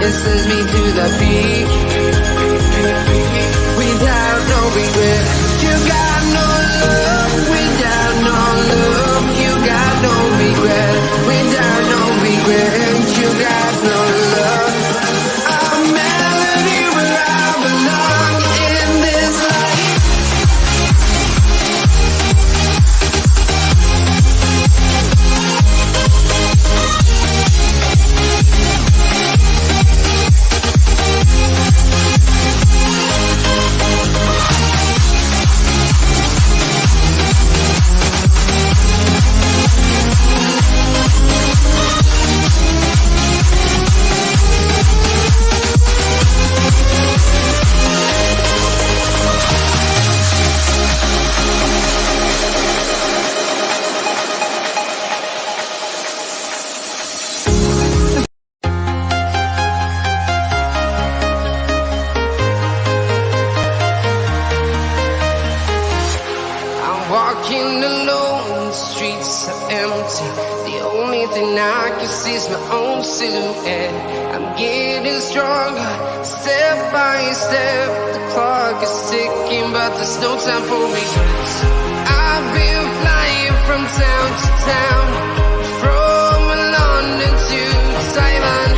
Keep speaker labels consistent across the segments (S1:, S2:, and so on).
S1: kisses me to the beat. Without no regret, you got no love. Without no love, you got no regret. Without no regret, you got no love. A melody where I belong in this life. Walking alone, the streets are empty. The only thing I can see is my own silhouette. I'm getting stronger, step by step. The clock is ticking, but there's no time for regrets. I've been flying from town to town, from London to Taiwan.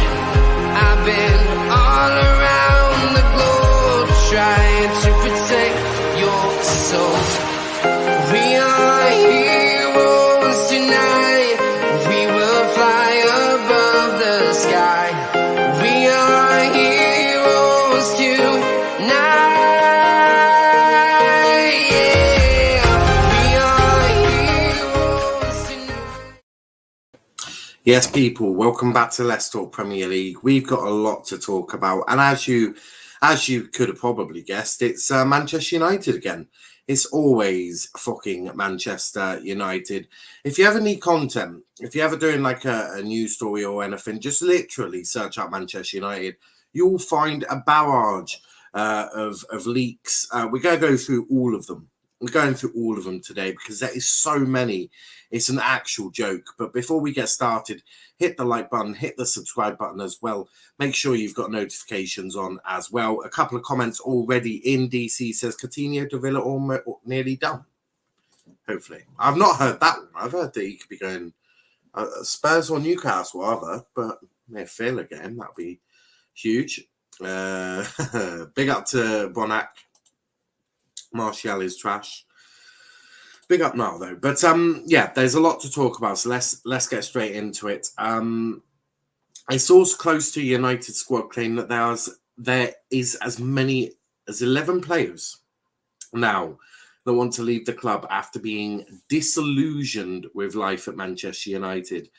S1: I've been all around the globe, trying to protect your soul. We are heroes tonight. We will fly above the sky. We are heroes tonight. Yeah. We are heroes tonight.
S2: Yes, people, welcome back to Let's Talk Premier League. We've got a lot to talk about, and as you could have probably guessed, it's Manchester United again. It's always fucking Manchester United. If you ever need content, if you're ever doing like a news story or anything, just literally search out Manchester United. You'll find a barrage of leaks. We're going to go through all of them. We're going through all of them today because there is so many. It's an actual joke. But before we get started, hit the like button, hit the subscribe button as well. Make sure you've got notifications on as well. A couple of comments already in. DC says Coutinho to Villa almost nearly done. Hopefully. I've not heard that one. I've heard that he could be going Spurs or Newcastle either, but maybe Villa game. That'd be huge. Big up to Bonac. Martial is trash. Big up now though. But yeah, there's a lot to talk about. So let's get straight into it. A source close to United squad claimed that there is as many as 11 players now that want to leave the club after being disillusioned with life at Manchester United.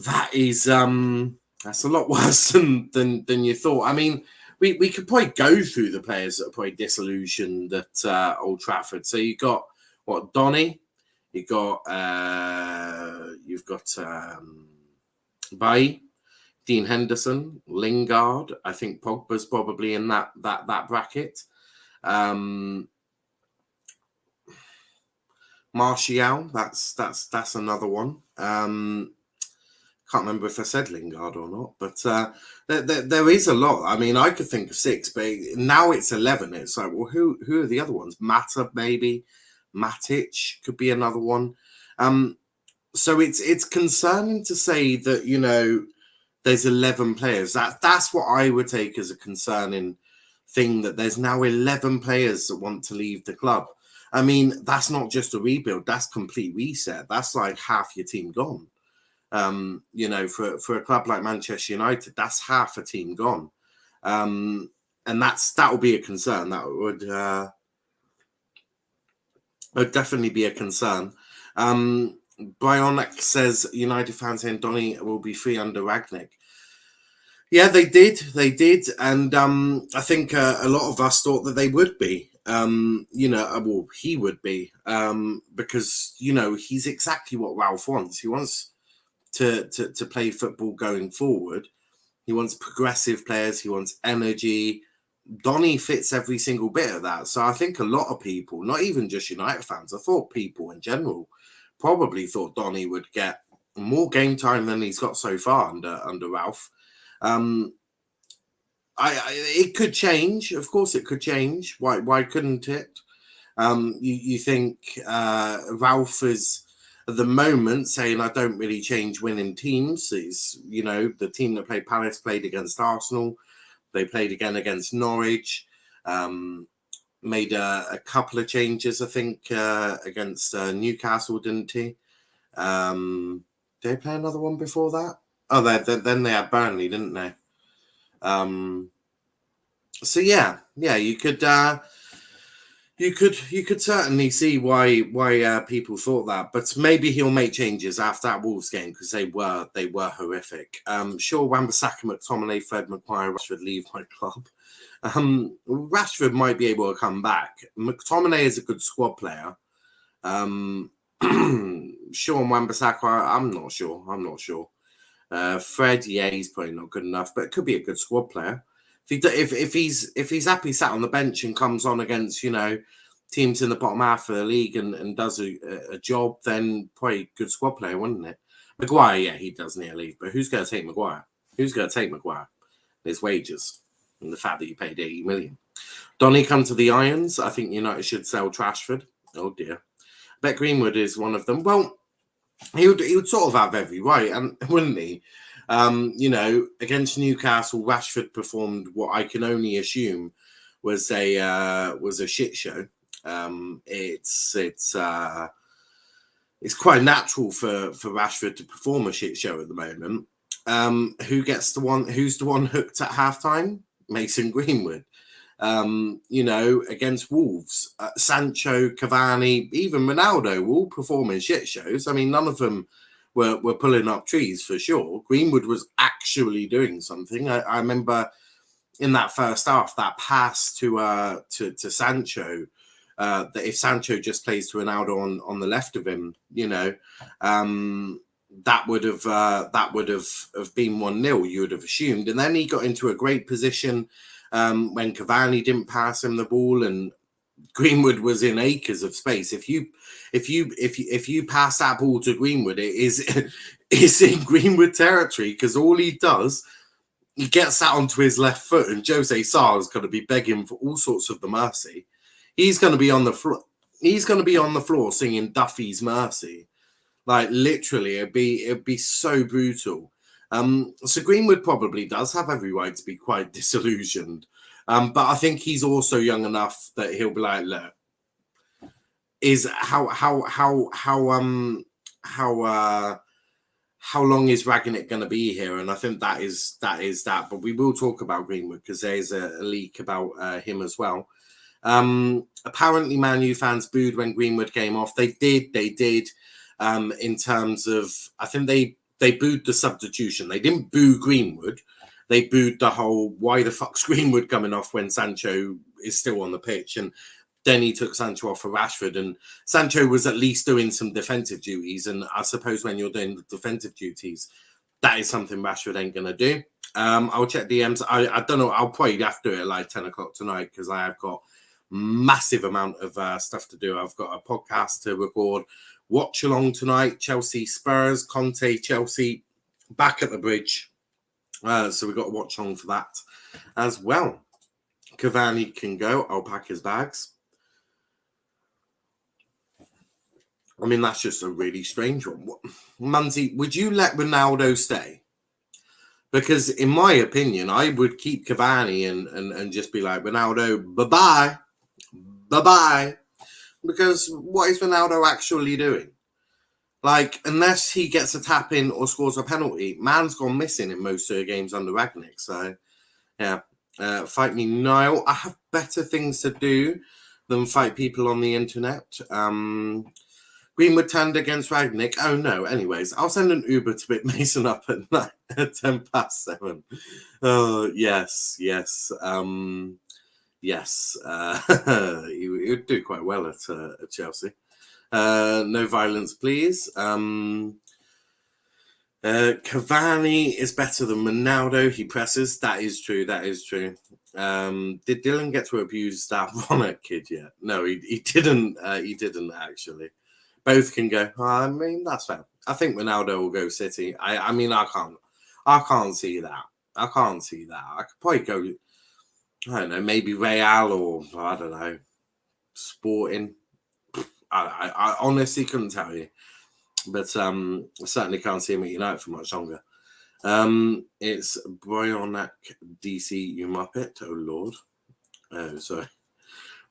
S2: That is that's a lot worse than you thought. I mean, we could probably go through the players that are probably disillusioned at Old Trafford. So you got what, Donny? You've got Bailly, Dean Henderson, Lingard. I think Pogba's probably in that bracket. Martial, that's another one. Can't remember if I said Lingard or not, but there is a lot. I mean, I could think of 6, but now it's 11. It's like, well, who are the other ones? Mata, maybe. Matic could be another one. So it's concerning to say that, you know, there's 11 players. That's what I would take as a concerning thing, that there's now 11 players that want to leave the club. I mean, that's not just a rebuild. That's complete reset. That's like half your team gone. You know, for a club like Manchester United, that's half a team gone. And that would be a concern. That would definitely be a concern. Bionic says United fans saying Donny will be free under Rangnick. Yeah, they did. And I think a lot of us thought that they would be. You know, well, he would be. Because, you know, he's exactly what Ralph wants. He wants to play football going forward. He wants progressive players. He wants energy. Donny fits every single bit of that. So I think a lot of people, not even just United fans, I thought people in general probably thought Donny would get more game time than he's got so far under Ralph. it could change. Of course, it could change. Why couldn't it? You think Ralph is at the moment saying, I don't really change winning teams. It's, you know, the team that played Palace played against Arsenal. They played again against Norwich. Made a couple of changes, I think, against Newcastle, didn't he? Did they play another one before that? Oh, then they had Burnley, didn't they? So yeah, you could certainly see why people thought that, but maybe he'll make changes after that Wolves game because they were horrific. Sure, Wan-Bissaka, McTominay, Fred, Maguire, Rashford leave my club. Rashford might be able to come back. McTominay is a good squad player. Sean Wan-Bissaka, I'm not sure. Fred, yeah, he's probably not good enough, but it could be a good squad player. If he's happy sat on the bench and comes on against, you know, teams in the bottom half of the league and does a job, then probably a good squad player, wouldn't it? Maguire, yeah, he does need to leave, but who's going to take Maguire? His wages and the fact that you paid 80 million. Donny come to the Irons. I think United should sell Rashford. Oh dear. I bet Greenwood is one of them. Well, he would sort of have every right, and wouldn't he? You know, against Newcastle, Rashford performed what I can only assume was a shit show. It's quite natural for Rashford to perform a shit show at the moment. Who's the one hooked at halftime? Mason Greenwood. You know, against Wolves, Sancho, Cavani, even Ronaldo were all performing shit shows. I mean, none of them were pulling up trees for sure. Greenwood was actually doing something. I remember in that first half, that pass to Sancho, that if Sancho just plays to Ronaldo on the left of him, you know, that would have been 1-0, you would have assumed. And then he got into a great position when Cavani didn't pass him the ball, and Greenwood was in acres of space. If you pass that ball to Greenwood, it's in Greenwood territory, because all he does, he gets that onto his left foot, and Jose Sarr is going to be begging for all sorts of the mercy. He's going to be on the floor. He's going to be on the floor singing Duffy's Mercy. Like literally, it'd be so brutal. So Greenwood probably does have every right to be quite disillusioned. But I think he's also young enough that he'll be like, look, is how long is Rangnick going to be here? And I think that is that. But we will talk about Greenwood because there's a leak about him as well. Apparently, Man U fans booed when Greenwood came off. They did. In terms of, I think they booed the substitution. They didn't boo Greenwood. They booed the whole, why the fuck's Greenwood coming off when Sancho is still on the pitch? And then he took Sancho off for Rashford, and Sancho was at least doing some defensive duties. And I suppose when you're doing the defensive duties, that is something Rashford ain't going to do. I'll check DMs. I don't know. I'll probably have to do it at like 10 o'clock tonight because I have got massive amount of stuff to do. I've got a podcast to record. Watch along tonight, Chelsea Spurs, Conte, Chelsea, back at the bridge. So we've got to watch on for that as well. Cavani can go. I'll pack his bags. I mean, that's just a really strange one. Munzie, would you let Ronaldo stay? Because in my opinion, I would keep Cavani and just be like, Ronaldo, bye-bye. Bye-bye. Because what is Ronaldo actually doing? Like, unless he gets a tap in or scores a penalty, man's gone missing in most of the games under Rangnick. So, yeah, fight me, Niall. I have better things to do than fight people on the internet. Greenwood turned against Rangnick. Oh, no. Anyways, I'll send an Uber to pick Mason up at 7:10. Oh, yes. Yes, he would do quite well at Chelsea. No violence, please. Cavani is better than Ronaldo. He presses. That is true. Did Dylan get to abuse that Ronnick kid yet? No, he didn't. He didn't actually. Both can go. I mean, that's fair. I think Ronaldo will go City. I mean, I can't see that. I could probably go. I don't know, maybe Real or I don't know, Sporting. I honestly couldn't tell you, but I certainly can't see him at United for much longer. It's Bryonak DC, you muppet. Oh Lord. Oh, sorry.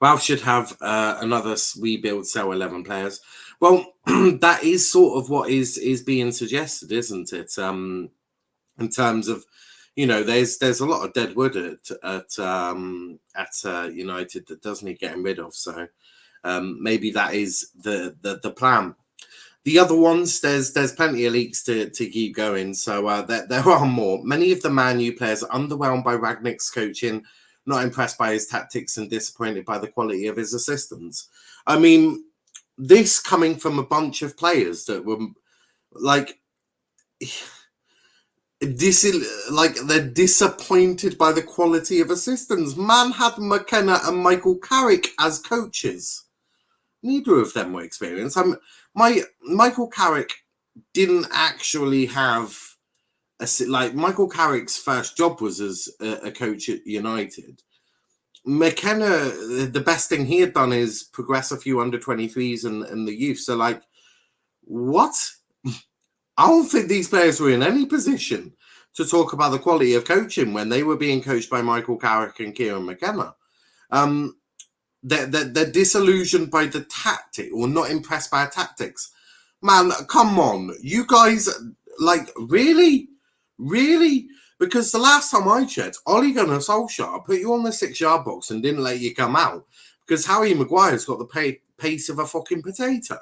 S2: Ralph should have another rebuild, sell 11 players. Well, that is sort of what is being suggested, isn't it? In terms of, there's a lot of dead wood at United that does need getting rid of. So maybe that is the plan. The other ones, there's plenty of leaks to keep going. So there are more. Many of the Man U players are underwhelmed by Rangnick's coaching, not impressed by his tactics, and disappointed by the quality of his assistants. I mean, this coming from a bunch of players that were like, they're disappointed by the quality of assistants. Man had McKenna and Michael Carrick as coaches. Neither of them were experienced. Michael Carrick didn't actually have Michael Carrick's first job was as a coach at United. McKenna, the best thing he had done is progress a few under-23s and the youth. So, what? I don't think these players were in any position to talk about the quality of coaching when they were being coached by Michael Carrick and Kieran McKenna. They're disillusioned by the tactic or not impressed by tactics. Man, come on. You guys, really? Really? Because the last time I checked, Ole Gunnar Solskjaer put you on the 6-yard box and didn't let you come out because Harry Maguire's got the pace of a fucking potato.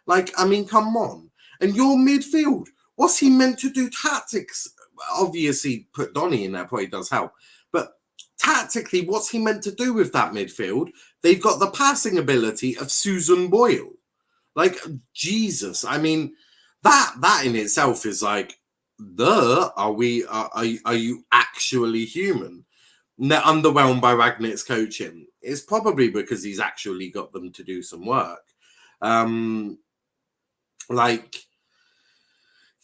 S2: Come on. And your midfield, what's he meant to do tactics? Obviously, put Donny in there probably does help. But tactically, what's he meant to do with that midfield? They've got the passing ability of Susan Boyle. Jesus. I mean, that in itself is are you actually human? And they're underwhelmed by Rangnick's coaching. It's probably because he's actually got them to do some work.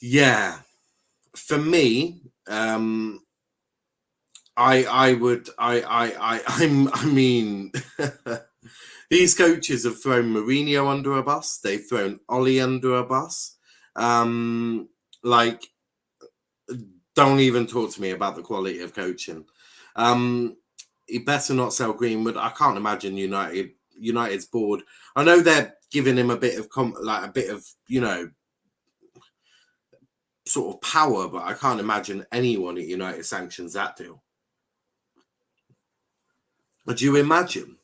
S2: Yeah, for me, these coaches have thrown Mourinho under a bus. They've thrown Ole under a bus. Don't even talk to me about the quality of coaching. He better not sell Greenwood. I can't imagine United's board. I know they're giving him a bit of sort of power, but I can't imagine anyone at United sanctions that deal. Would you imagine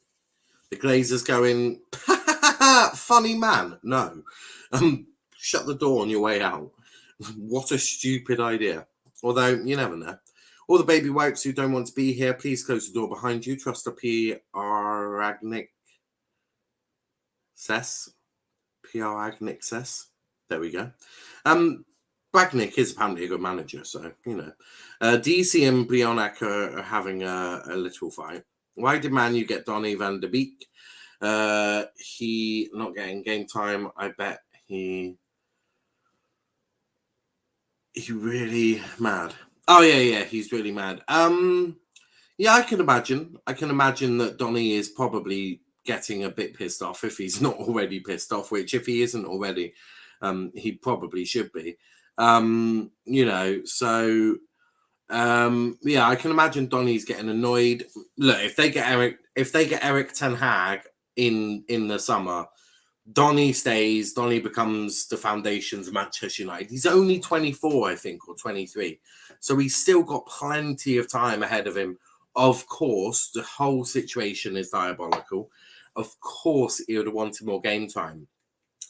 S2: the Glazers going, funny man? No. Shut the door on your way out. What a stupid idea. Although, you never know. All the baby wipes who don't want to be here, please close the door behind you. Trust a PR Rangnick says. PR Rangnick says. There we go. Rangnick is apparently a good manager, so, DC and Brionak are having a little fight. Why did Man U get Donny van de Beek? He not getting game time. I bet he really mad. Oh yeah, he's really mad. Yeah, I can imagine that Donny is probably getting a bit pissed off if he's not already pissed off, which if he isn't already, he probably should be. Yeah, I can imagine Donny's getting annoyed. Look, if they get Eric Ten Hag in the summer, Donny stays. Donny becomes the foundations of Manchester United. He's only 24, I think, or 23. So he's still got plenty of time ahead of him. Of course, the whole situation is diabolical. Of course, he would have wanted more game time.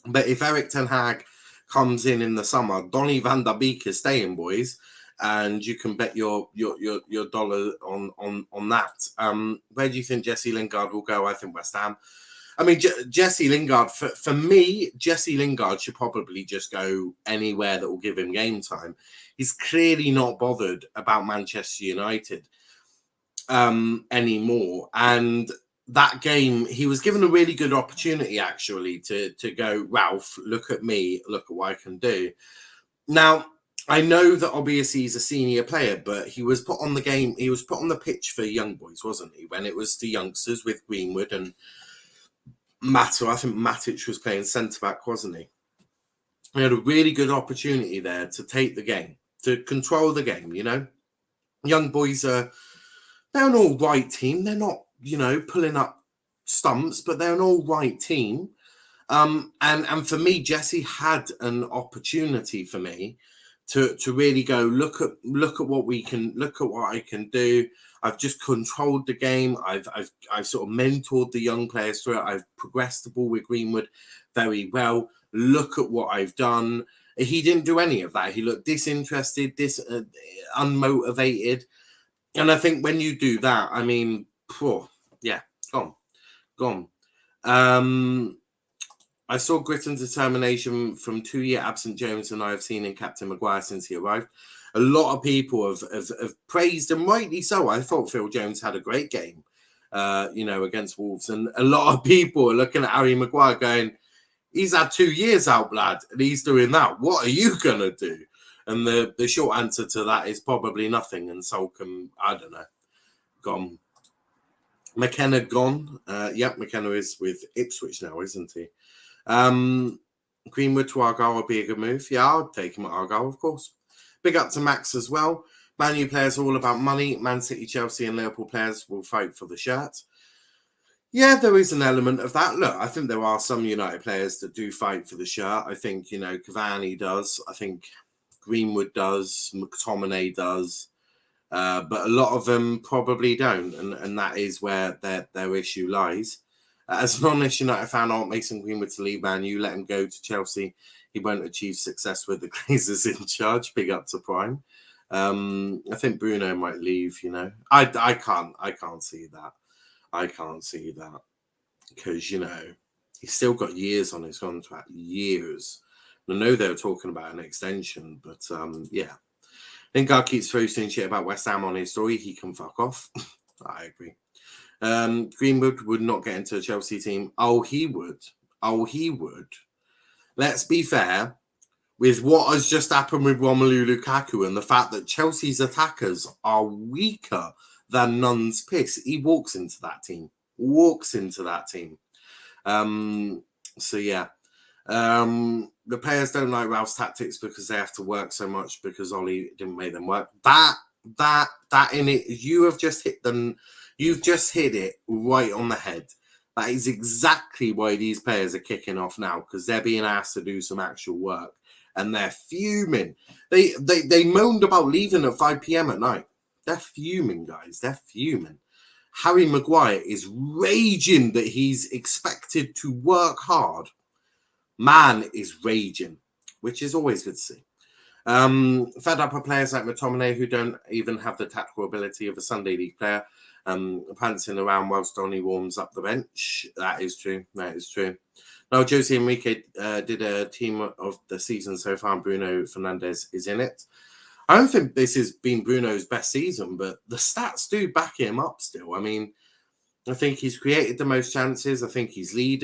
S2: But if Eric Ten Hag comes in the summer, Donny van der Beek is staying, boys. And you can bet your dollar on that. Where do you think Jesse Lingard will go? I think West Ham. I mean, Jesse Lingard, for me, Jesse Lingard should probably just go anywhere that will give him game time. He's clearly not bothered about Manchester United anymore. And that game, he was given a really good opportunity, actually, to go, Ralph, look at me, look at what I can do. Now, I know that obviously he's a senior player, but he was put on the game. He was put on the pitch for young boys, wasn't he? When it was the youngsters with Greenwood and Matter. I think Matic was playing centre back, wasn't he? He had a really good opportunity there to take the game, to control the game. You know, young boys they're an all right team. They're not, pulling up stumps, but they're an all right team. And for me, Jesse had an opportunity for me to really go look at what I can do. I've just controlled the game. I've sort of mentored the young players through it. I've progressed the ball with Greenwood very well. Look at what I've done. He didn't do any of that. He looked disinterested, unmotivated. And I think when you do that, I mean, yeah, gone. I saw grit and determination from 2-year absent Jones, and I have seen in Captain Maguire since he arrived. A lot of people have praised, and rightly so. I thought Phil Jones had a great game, against Wolves. And a lot of people are looking at Harry Maguire going, he's had 2 years out, lad, and he's doing that. What are you going to do? And the short answer to that is probably nothing. And Solcombe, I don't know, gone. McKenna gone. McKenna is with Ipswich now, isn't he? Greenwood to Argyle would be a good move. Yeah, I'll take him at Argyle, of course. Big up to Max as well. Man U players are all about money. Man City, Chelsea and Liverpool players will fight for the shirt. Yeah, there is an element of that. Look, I think there are some United players that do fight for the shirt. I think, Cavani does. I think Greenwood does. McTominay does. But a lot of them probably don't. And that is where their issue lies. As an honest United fan, I want Mason Greenwood to leave Man U. Let him go to Chelsea. He won't achieve success with the Glazers in charge. Big up to Prime. I think Bruno might leave. I can't see that. I can't see that because he's still got years on his contract. Years. I know they were talking about an extension, but yeah. Lingard keeps posting shit about West Ham on his story. He can fuck off. I agree. Greenwood would not get into a Chelsea team. Oh, he would. Let's be fair. With what has just happened with Romelu Lukaku and the fact that Chelsea's attackers are weaker than Nunn's piss, he walks into that team. So yeah. The players don't like Ralph's tactics because they have to work so much because Ollie didn't make them work. That in it, you've just hit it right on the head. That is exactly why these players are kicking off now, because they're being asked to do some actual work and they're fuming. They moaned about leaving at 5 p.m. at night. They're fuming, guys. They're fuming. Harry Maguire is raging that he's expected to work hard. Man is raging, which is always good to see. Fed up of players like McTominay who don't even have the tactical ability of a Sunday League player, prancing around whilst Donny warms up the bench. That is true. Now, Jose Enrique did a team of the season so far, and Bruno Fernandes is in it. I don't think this has been Bruno's best season, but the stats do back him up still. I mean, I think he's created the most chances. I think he's near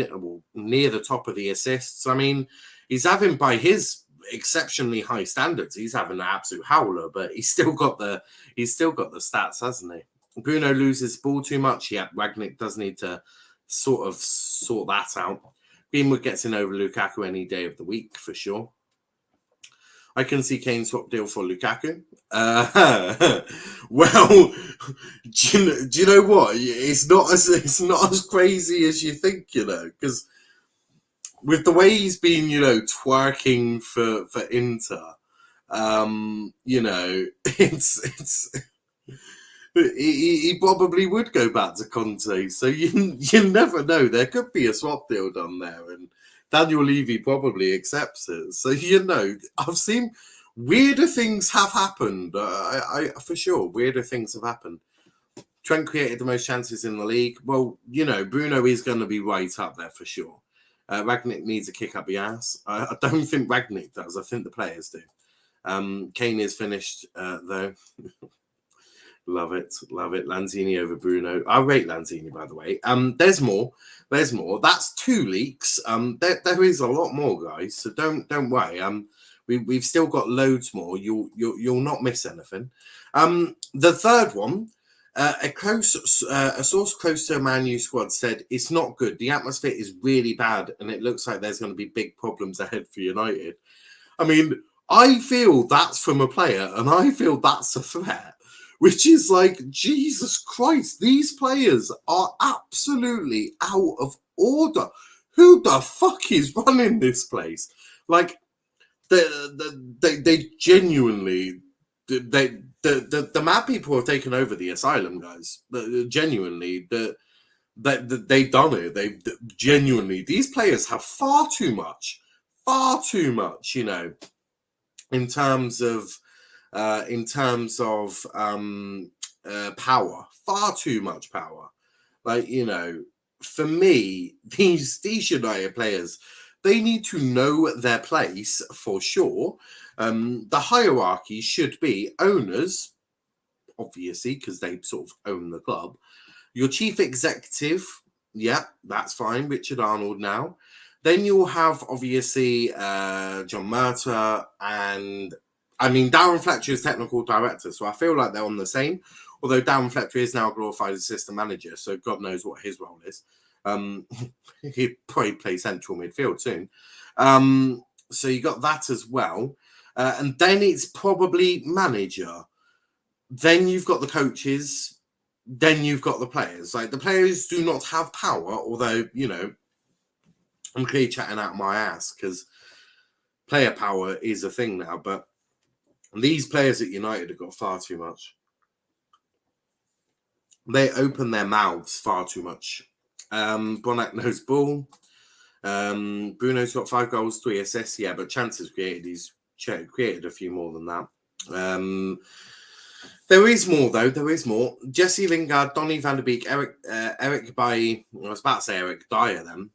S2: the top of the assists. I mean, he's having, by his exceptionally high standards, he's having an absolute howler, but he's still got the stats, hasn't he? Bruno loses ball too much. Yeah, Rangnick does need to sort that out. Greenwood gets in over Lukaku any day of the week for sure. I can see Kane swap deal for Lukaku. Well, do you know what? It's not as crazy as you think, because with the way he's been, twerking for Inter, it's he probably would go back to Conte. So you never know. There could be a swap deal done there, and Daniel Levy probably accepts it. So, I've seen weirder things have happened. I for sure, weirder things have happened. Trent created the most chances in the league. Well, Bruno is going to be right up there for sure. Rangnick needs a kick up the ass. I don't think Rangnick does. I think the players do. Kane is finished, though. Love it. Lanzini over Bruno. I rate Lanzini, by the way. There's more. That's 2 leaks. There is a lot more, guys. So don't worry. We've still got loads more. You'll not miss anything. The third one, a source close to a Man U squad said it's not good. The atmosphere is really bad, and it looks like there's going to be big problems ahead for United. I mean, I feel that's from a player, and I feel that's a threat. Which is like, Jesus Christ, these players are absolutely out of order. Who the fuck is running this place? Like, they genuinely, the mad people have taken over the asylum, guys. Genuinely, they've done it. They genuinely, these players have far too much, you know, in terms of power, far too much power. Like, you know, for me, these United players, they need to know their place for sure. The hierarchy should be owners, obviously, because they sort of own the club. Your chief executive, yeah, that's fine, Richard Arnold now. Then you'll have, obviously, John Murta, and I mean, Darren Fletcher is technical director, so I feel like they're on the same. Although Darren Fletcher is now a glorified assistant manager, so God knows what his role is. He'd probably play central midfield soon. So you got that as well. And then it's probably manager. Then you've got the coaches. Then you've got the players. Like, the players do not have power, although, you know, I'm clearly chatting out my ass because player power is a thing now, but these players at United have got far too much. They open their mouths far too much. Bonac knows ball. Bruno's got 5 goals, 3 assists. Yeah, but chances created, he's created a few more than that. There is more, though. There is more. Jesse Lingard, Donny van der Beek, Eric Bailly. I was about to say Eric Dyer then.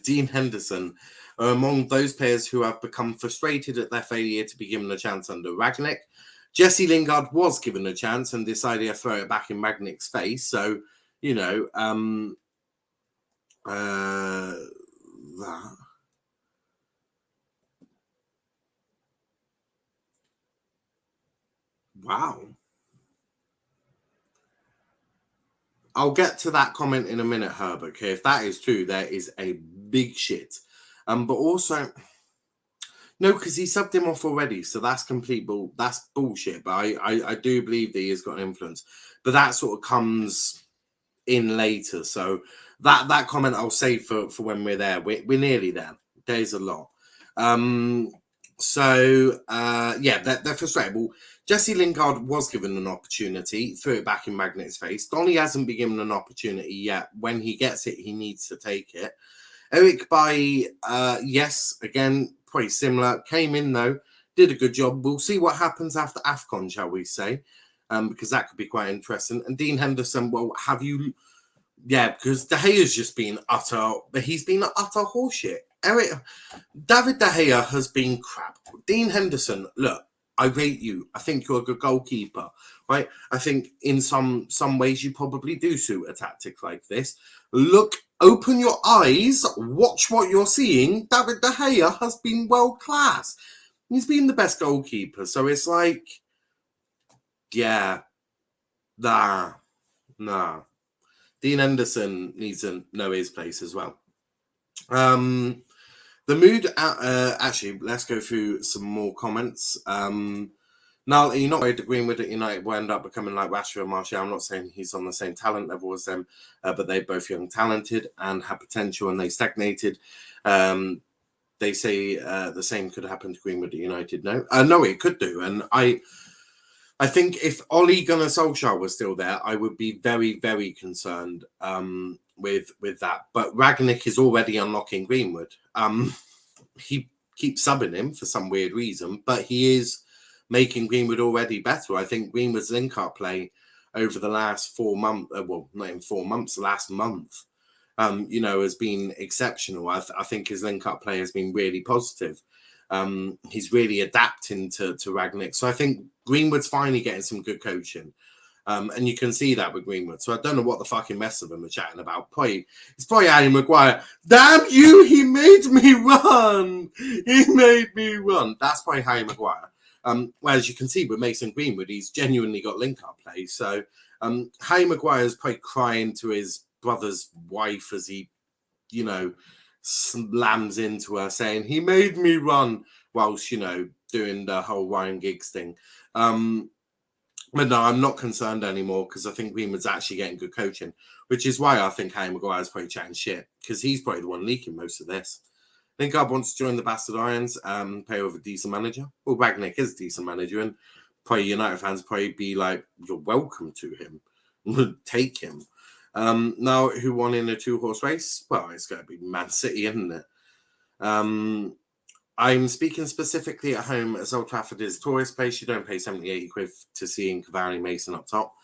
S2: Dean Henderson are among those players who have become frustrated at their failure to be given a chance under Rangnick. Jesse Lingard was given a chance and decided to throw it back in Rangnick's face. So, you know, that. Wow. I'll get to that comment in a minute, Herbert. Okay, if that is true, there is a big shit. But also, no, because he subbed him off already, so that's that's bullshit. But I do believe that he has got an influence, but that sort of comes in later. So that comment I'll save for when we're there. We're nearly there. There's a lot. Yeah, they're frustrated. Well, Jesse Lingard was given an opportunity, threw it back in Magnet's face. Donny hasn't been given an opportunity yet. When he gets it, he needs to take it. Eric Bailly, yes, again, pretty similar. Came in, though, did a good job. We'll see what happens after AFCON, shall we say, because that could be quite interesting. And Dean Henderson, well, have you... Yeah, because De Gea's just been he's been utter horseshit. David De Gea has been crap. Dean Henderson, look, I rate you. I think you're a good goalkeeper, right? I think in some ways you probably do suit a tactic like this. Look, open your eyes, watch what you're seeing. David De Gea has been world class. He's been the best goalkeeper. So it's like, yeah, nah. Dean Henderson needs to know his place as well. The mood, actually, let's go through some more comments. Now, you're not worried that Greenwood at United will end up becoming like Rashford and Martial. I'm not saying he's on the same talent level as them, but they're both young, talented, and have potential, and they stagnated. They say the same could happen to Greenwood at United. No, it could do. And I think if Ole Gunnar Solskjaer was still there, I would be very, very concerned with that. But Rangnick is already unlocking Greenwood. He keeps subbing him for some weird reason, but he is making Greenwood already better. I think Greenwood's link-up play over the last 4 months, well, not in 4 months, last month, has been exceptional. I think his link-up play has been really positive. He's really adapting to Rangnick. So I think Greenwood's finally getting some good coaching. And you can see that with Greenwood. So I don't know what the fucking mess of them are chatting about. It's probably Harry Maguire. Damn you, he made me run. He made me run. That's probably Harry Maguire. Whereas you can see with Mason Greenwood, he's genuinely got link-up play. So Harry Maguire is probably crying to his brother's wife as he, you know, slams into her saying, he made me run, whilst, you know, doing the whole Ryan Giggs thing. But no, I'm not concerned anymore because I think Greenwood's actually getting good coaching, which is why I think Harry Maguire's probably chatting shit because he's probably the one leaking most of this. Lingard wants to join the Bastard Irons, play with a decent manager. Well, Rangnick is a decent manager, and probably United fans probably be like, you're welcome to him. Take him. Now, who won in a 2-horse race? Well, it's going to be Man City, isn't it? I'm speaking specifically at home as Old Trafford is a tourist place. You don't pay 70, 80 quid to see Cavani Mason up top.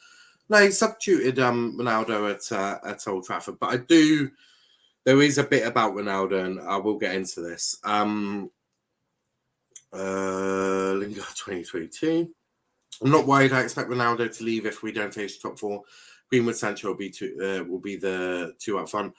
S2: No, he substituted Ronaldo at Old Trafford. But there is a bit about Ronaldo, and I will get into this. Lingard 2022. I'm not worried. I expect Ronaldo to leave if we don't finish top 4. Greenwood, Sancho will be the 2 up front.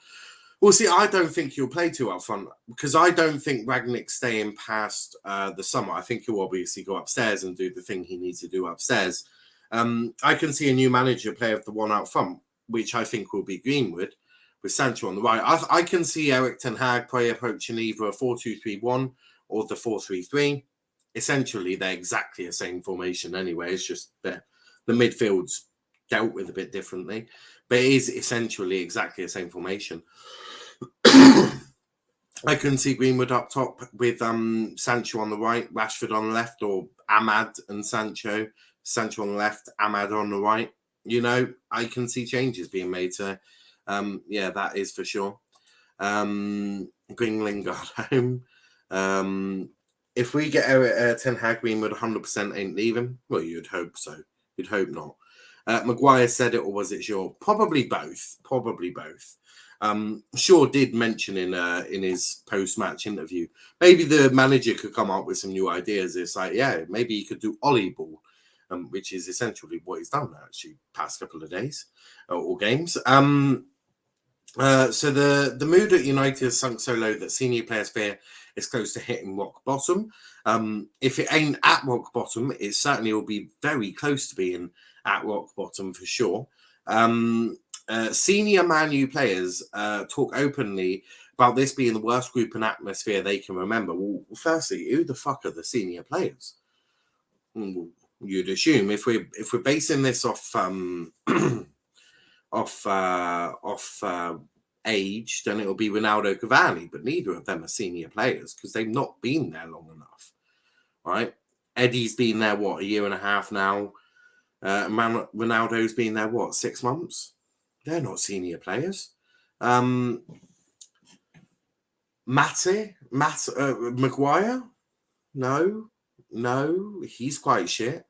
S2: Well, see, I don't think he'll play 2 up front because I don't think Rangnick's staying past the summer. I think he'll obviously go upstairs and do the thing he needs to do upstairs. I can see a new manager play of the 1 out front, which I think will be Greenwood, with Sancho on the right. I can see Eric Ten Hag probably approaching either a 4-2-3-1 or the 4-3-3. Essentially, they're exactly the same formation anyway. It's just the midfield's dealt with a bit differently, but it is essentially exactly the same formation. I can see Greenwood up top with Sancho on the right, Rashford on the left, or Ahmad and Sancho on the left, Ahmad on the right. You know, I can see changes being made. So, yeah, that is for sure. Bring Lingard home. If we get 10 Hag, Greenwood 100% ain't leaving. Well, you'd hope so. You'd hope not. Maguire said it, or was it Shaw? Probably both. Shaw did mention in his post-match interview, maybe the manager could come up with some new ideas. It's like, yeah, maybe he could do Ollie ball, which is essentially what he's done actually past couple of days or games. So the mood at United has sunk so low that senior players fear it's close to hitting rock bottom. If it ain't at rock bottom, it certainly will be very close to being at rock bottom for sure. Senior Man U players talk openly about this being the worst group and atmosphere they can remember. Well, firstly, who the fuck are the senior players? You'd assume if we're basing this off age, then it'll be Ronaldo, Cavani, but neither of them are senior players because they've not been there long enough, right? Eddie's been there a year and a half now. Ronaldo's been there 6 months. They're not senior players. Maguire? No, he's quite shit.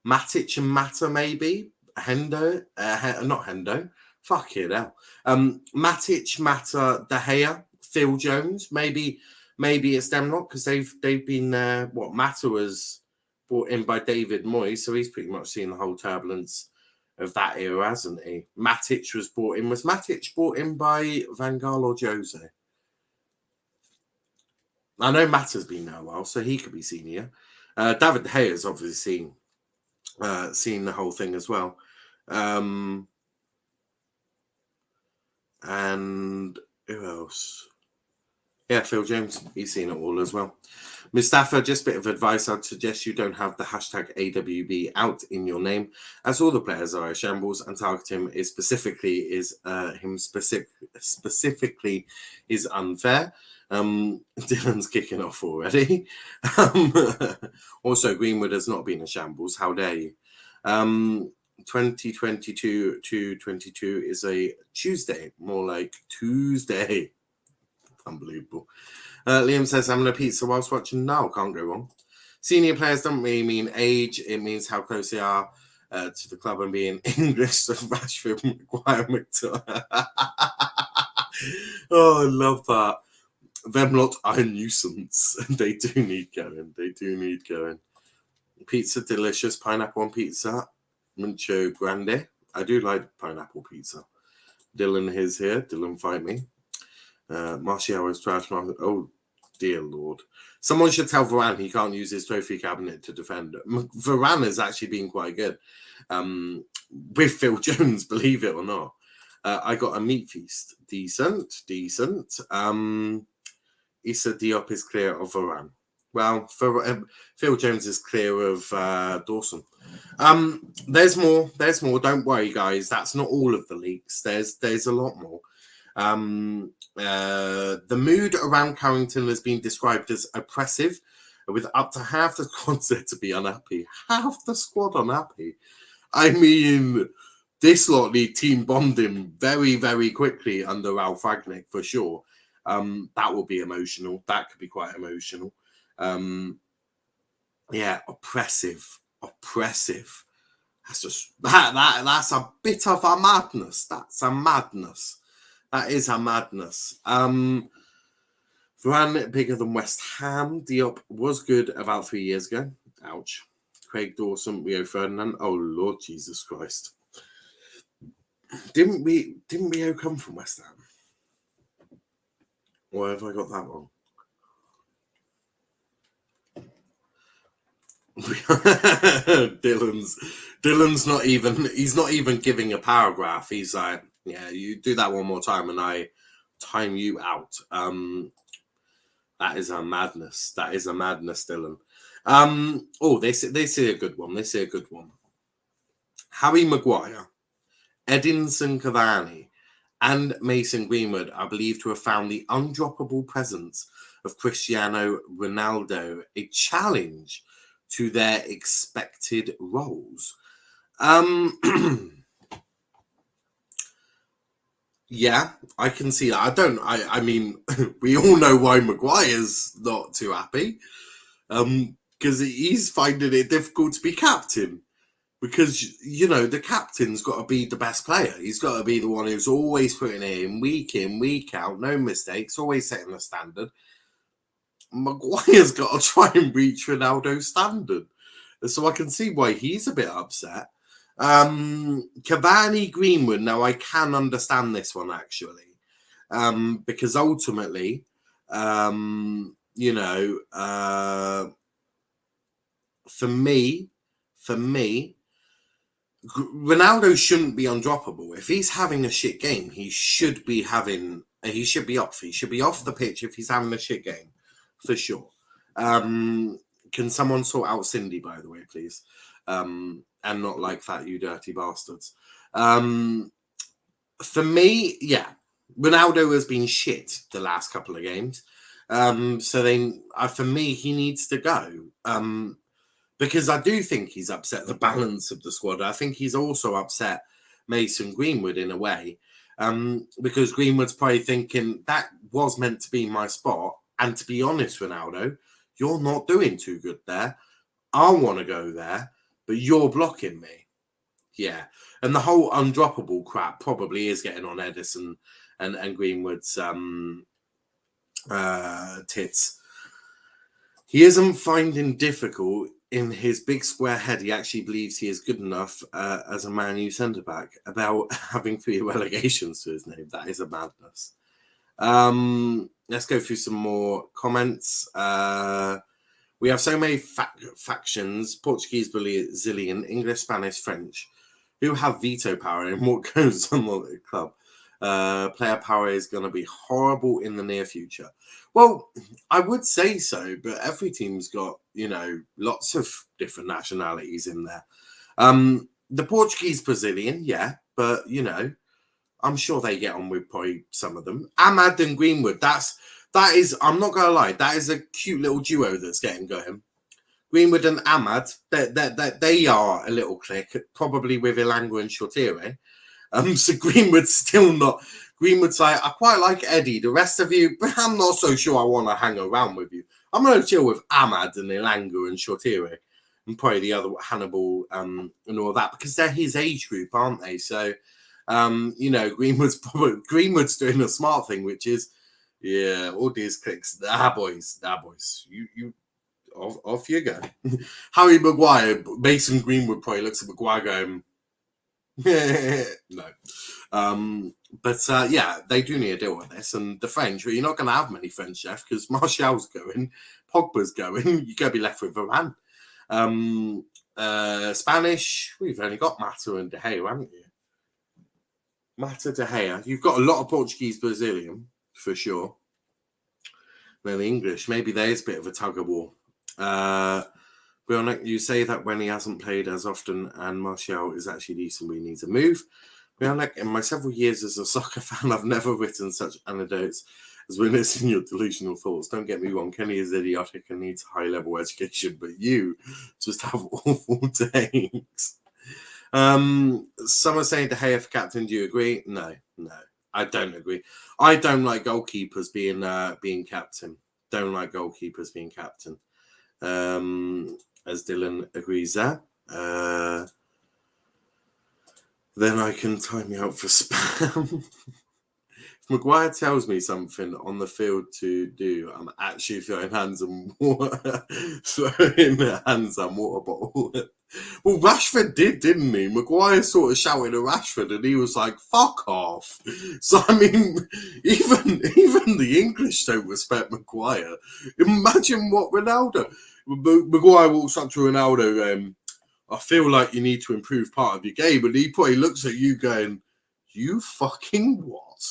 S2: Matic and Mata maybe. Hendo, not Hendo. Fuck it hell. Matic, Mata, De Gea, Phil Jones. Maybe it's them not because they've been there. Mata was brought in by David Moyes, so he's pretty much seen the whole turbulence of that era, hasn't he? Matic was brought in. Was Matic brought in by Van Gaal or Jose? I know Mata's been there a while, so he could be senior. David De Gea has obviously seen the whole thing as well. And who else? Yeah, Phil Jones. He's seen it all as well. Mustafa, just a bit of advice. I'd suggest you don't have the hashtag AWB out in your name, as all the players are a shambles, and targeting him specifically is unfair. Dylan's kicking off already. Also, Greenwood has not been a shambles. How dare you? 2022 to 22 is a Tuesday, more like Tuesday. Unbelievable. Liam says, I'm having a pizza whilst watching now. Can't go wrong. Senior players don't really mean age. It means how close they are to the club and being English. So Rashford, Maguire, Oh, I love that. Them lot are a nuisance. They do need going. Pizza, delicious. Pineapple on pizza. Mucho grande. I do like pineapple pizza. Dylan is here. Dylan, fight me. Martial is trash. Oh, dear Lord. Someone should tell Varane he can't use his trophy cabinet to defend. Varane has actually been quite good. With Phil Jones, believe it or not. I got a meat feast. Decent. Issa Diop is clear of Varane. Well, Phil Jones is clear of Dawson. There's more. Don't worry, guys. That's not all of the leaks. There's a lot more. The mood around Carrington has been described as oppressive, with up to half the squad said to be unhappy. Half the squad unhappy. I mean, this lot need team bonding very, very quickly under Ralph Rangnick for sure. That will be emotional. That could be quite emotional. Yeah, oppressive. That's just that's a bit of a madness. That's a madness. That is a madness. Varane bigger than West Ham. Diop was good about 3 years ago. Ouch. Craig Dawson, Rio Ferdinand. Oh Lord Jesus Christ. Didn't Rio come from West Ham? Or have I got that wrong? Dylan's not even giving a paragraph. He's like, yeah, you do that one more time and I time you out. That is a madness, Dylan. They say a good one. Harry Maguire, Edinson Cavani, and Mason Greenwood are believed to have found the undroppable presence of Cristiano Ronaldo a challenge to their expected roles. Yeah, I can see that. I mean, we all know why Maguire's not too happy. Because he's finding it difficult to be captain. Because, you know, the captain's got to be the best player. He's got to be the one who's always putting it in, week out, no mistakes, always setting the standard. Maguire's got to try and reach Ronaldo's standard. So I can see why he's a bit upset. Cavani Greenwood, now I can understand this one actually. Because ultimately, you know, for me, Ronaldo shouldn't be undroppable. If he's having a shit game, he should be off. He should be off the pitch if he's having a shit game, for sure. Can someone sort out Cindy, by the way, please? And not like that, you dirty bastards. For me, yeah, Ronaldo has been shit the last couple of games. So then, for me, he needs to go. Because I do think he's upset the balance of the squad. I think he's also upset Mason Greenwood in a way. Because Greenwood's probably thinking, that was meant to be my spot. And to be honest, Ronaldo, you're not doing too good there. I want to go there, but you're blocking me. Yeah. And the whole undroppable crap probably is getting on Edison and Greenwood's tits. He isn't finding difficult in his big square head. He actually believes he is good enough as a Man U centre-back about having 3 relegations to his name. That is a madness. Let's go through some more comments. We have so many factions, Portuguese, Brazilian, English, Spanish, French, who have veto power in what goes on the club. Player power is going to be horrible in the near future. Well, I would say so, but every team's got, you know, lots of different nationalities in there. The Portuguese, Brazilian, yeah, but, you know, I'm sure they get on with probably some of them. Ahmad and Greenwood, that is, I'm not going to lie, that is a cute little duo that's getting going. Greenwood and Ahmad, they are a little clique, probably with Ilanga and Shortire. So Greenwood's still not. Greenwood's like, I quite like Eddie. The rest of you, but I'm not so sure I want to hang around with you. I'm going to chill with Ahmad and Ilanga and Shortire and probably the other Hannibal and all that because they're his age group, aren't they? So, you know, Greenwood's doing a smart thing, which is, yeah, all these clicks. Boys, you off you go. Harry Maguire, Mason Greenwood probably looks at Maguire going, no. But yeah, they do need to deal with this. And the French, well, you're not going to have many French, Jeff, because Martial's going, Pogba's going, you're going to be left with Varane. Spanish, we've only got Mata and De Gea, haven't you? Mata, De Gea. You've got a lot of Portuguese, Brazilian, for sure. Then the English, maybe there's a bit of a tug of war. You say that when he hasn't played as often and Martial is actually decent, we need to move. In my several years as a soccer fan, I've never written such anecdotes as witnessing your delusional thoughts. Don't get me wrong, Kenny is idiotic and needs high-level education, but you just have awful takes. Some are saying De Gea for captain. Do you agree? No, I don't agree. I don't like goalkeepers being captain. Don't like goalkeepers being captain. As Dylan agrees there. Then I can time you out for spam. If Maguire tells me something on the field to do, I'm actually throwing hands and water. Throwing hands and water bottle. Well, Rashford didn't he? Maguire sort of shouted at Rashford and he was like, fuck off. So, I mean, even the English don't respect Maguire. Imagine what Ronaldo... Maguire walks up to Ronaldo I feel like you need to improve part of your game. And he probably looks at you going, you fucking what?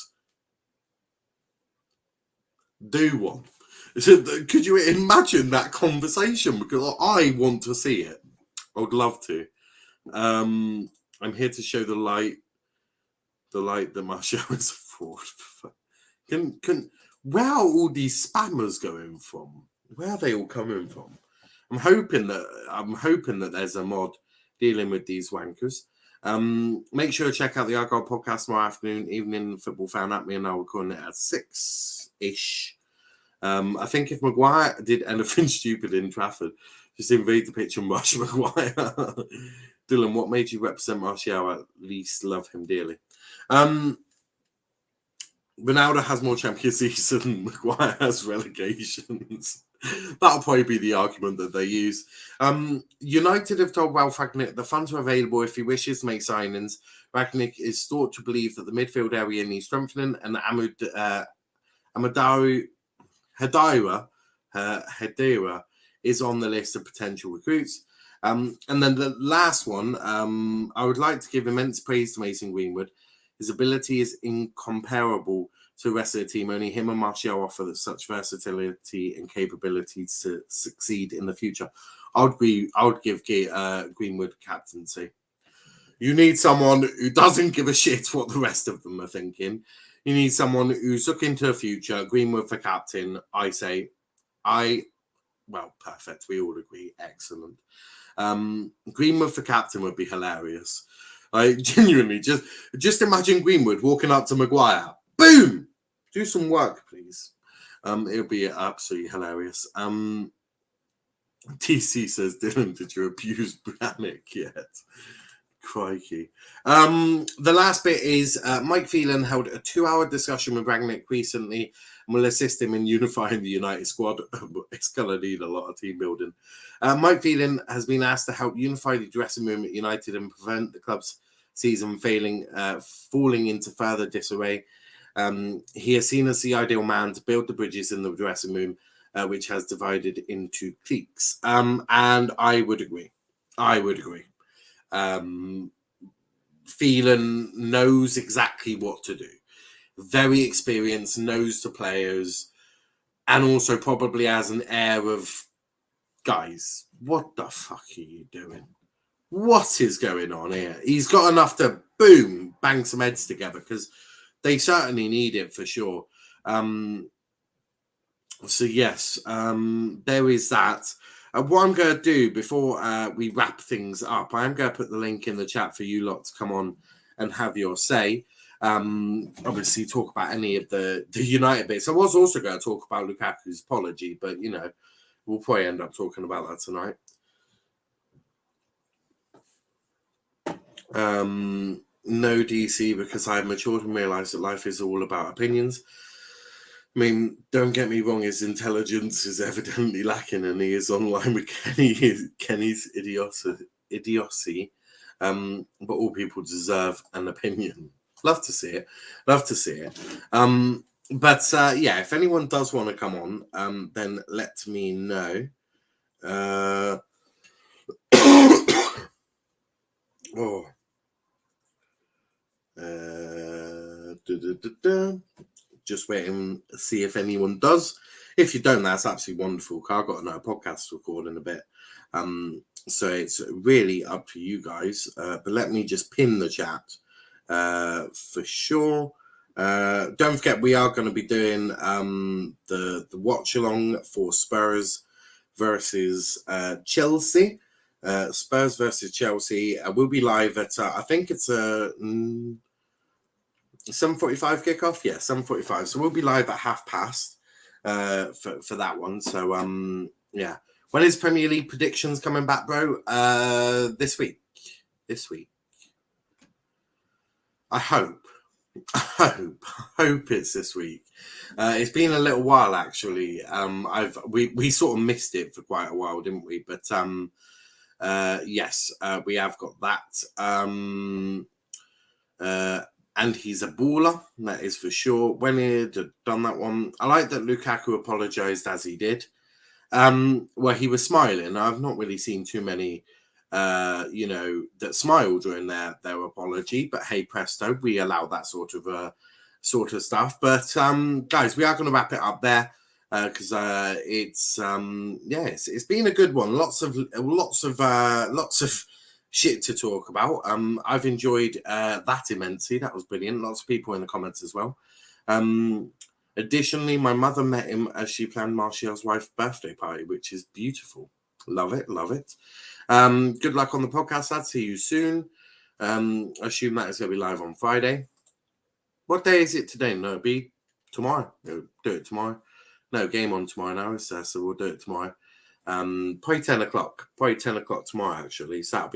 S2: Do what? Could you imagine that conversation? Because I want to see it. I would love to. I'm here to show the light that Martial is a fraud. Where are all these spammers going from? Where are they all coming from? I'm hoping that there's a mod dealing with these wankers. Make sure to check out the Argyle podcast tomorrow afternoon, evening. Football Fan at me, and I'll record it at 6-ish. I think if Maguire did anything stupid in Trafford, just invade the pitch and rush Maguire. Dylan, what made you represent Martial? At least love him dearly. Ronaldo has more Champions Leagues than Maguire has relegations. That'll probably be the argument that they use. United have told Ralph Rangnick the funds are available if he wishes to make signings. Rangnick is thought to believe that the midfield area needs strengthening, and Amadou Hedira is on the list of potential recruits. And then the last one, I would like to give immense praise to Mason Greenwood. His ability is incomparable to the rest of the team. Only him and Martial offer such versatility and capabilities to succeed in the future. I would give Greenwood captaincy. You need someone who doesn't give a shit what the rest of them are thinking. You need someone who's looking to the future. Greenwood for captain. I say, perfect. We all agree. Excellent. Greenwood for captain would be hilarious. Like, genuinely, just imagine Greenwood walking up to Maguire. Boom! Do some work, please. It'll be absolutely hilarious. TC says, Dylan, did you abuse Rangnick yet? Crikey. The last bit is Mike Phelan held a 2-hour discussion with Rangnick recently and will assist him in unifying the United squad. It's going to need a lot of team building. Mike Phelan has been asked to help unify the dressing room at United and prevent the club's season falling into further disarray. He is seen as the ideal man to build the bridges in the dressing room, which has divided into cliques. And I would agree. Phelan knows exactly what to do. Very experienced, knows the players, and also probably has an air of, guys, what the fuck are you doing? What is going on here? He's got enough to, boom, bang some heads together, because they certainly need it for sure. So yes, there is that. What I'm going to do before we wrap things up, I am going to put the link in the chat for you lot to come on and have your say. Obviously, talk about any of the United bits. I was also going to talk about Lukaku's apology, but, you know, we'll probably end up talking about that tonight. No, DC, because I have matured and realised that life is all about opinions. I mean, don't get me wrong, his intelligence is evidently lacking, and he is online with Kenny's idiocy. But all people deserve an opinion. Love to see it. Love to see it. But yeah, if anyone does want to come on, then let me know. Just waiting to see if anyone does. If you don't, that's absolutely wonderful. I've got another podcast to record in a bit. So it's really up to you guys. But let me just pin the chat for sure. Don't forget, we are going to be doing the watch along for Spurs versus Chelsea. Spurs versus Chelsea. We'll be live at I think it's a 7:45 kickoff. Yeah, 7:45. So we'll be live at past for that one. So yeah. When is Premier League predictions coming back, bro? This week. I hope it's this week. It's been a little while actually. We sort of missed it for quite a while, didn't we? But yes, we have got that. And he's a baller, that is for sure. When he'd done that one, I like that Lukaku apologised as he did. Where he was smiling. I've not really seen too many, that smile during their apology. But hey, presto, we allow that sort of stuff. But guys, we are going to wrap it up there because it's been a good one. Lots of shit to talk about. I've enjoyed that immensely. That was brilliant. Lots of people in the comments as well. Additionally, my mother met him as she planned Martial's wife's birthday party, which is beautiful. Love it. Good luck on the podcast, lad. See you soon. I assume that is going to be live on Friday. What day is it today? No, it'll be tomorrow. We'll do it tomorrow. No, game on tomorrow now, so we'll do it tomorrow. Probably 10 o'clock. Probably 10 o'clock tomorrow, actually. So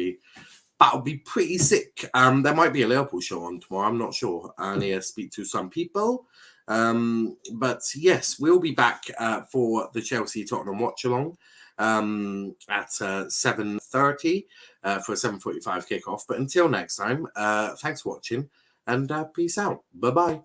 S2: that'll be pretty sick. There might be a Liverpool show on tomorrow. I'm not sure. I need to speak to some people. But yes, we'll be back for the Chelsea Tottenham watch along at 7:30 for a 7:45 kickoff. But until next time, thanks for watching and peace out. Bye bye.